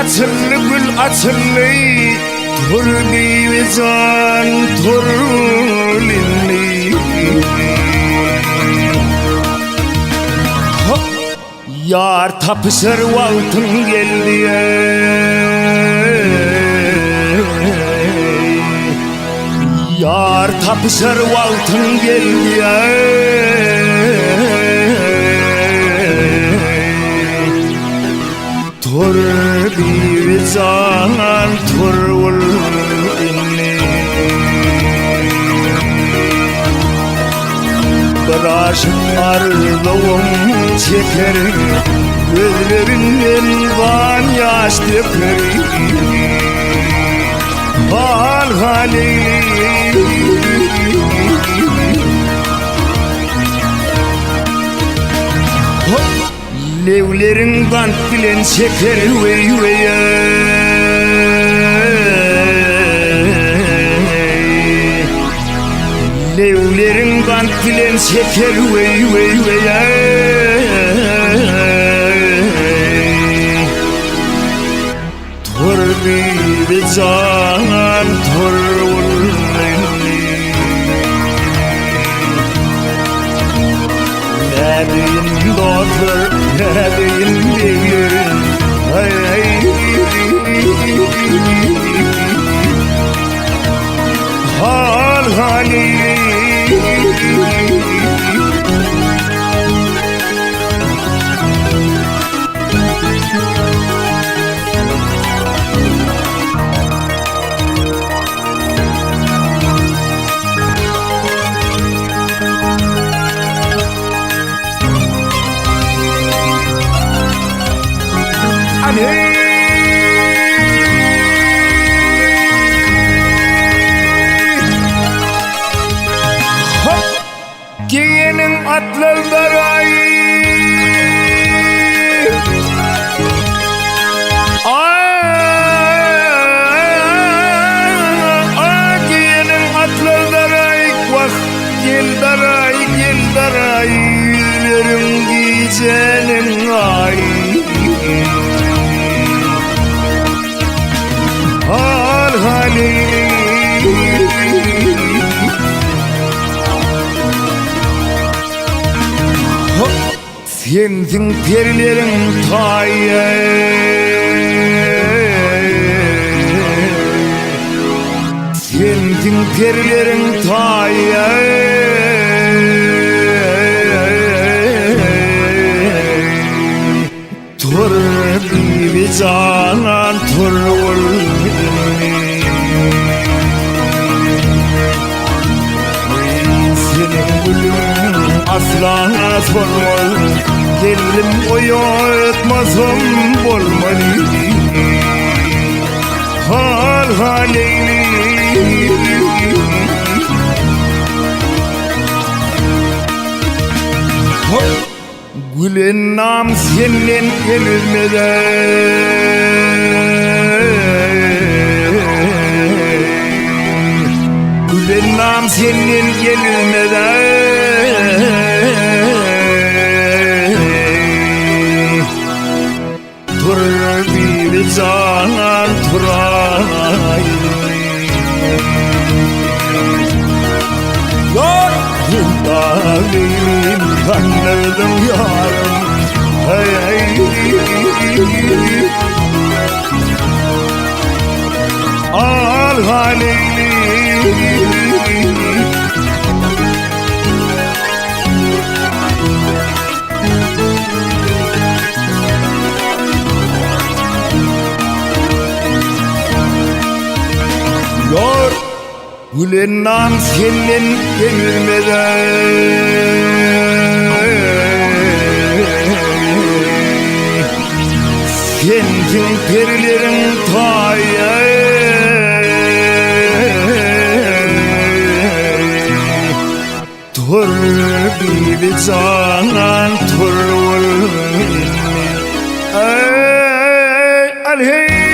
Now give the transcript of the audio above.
atıllı gül atıllı turbi vizan turlinni yar tapışır valtın geldi yar tapışır valtın geldi tur bir zaman turul inni bir aşık arzuum çeker gözlerinden kan yaş döker hal hali levlerin kant bilen şeker vey vey levlerin kant bilen şeker vey vey vey tur bir can tur Nereyin doktor, nereyin devlerin ay ay hal hali Giyenin atlarlar ay giyenin atlarlar ay vah gel daray gel daray yüzlerim giyeceğinin ay hal hali sensin perilerin tayı sensin perilerin tayı tur bir canan tur senin gülün aslan sormaz geldim oyatmasam olmalı hal haleyli gülen nam senin gelmeden gülen nam senin gelmeden tur bir canan turay yar dalim kanırdım yarım hey hey al haleyli yar gülen nam senin gelmeden sensin perilerin tayı tur bir canan tur ay aleyh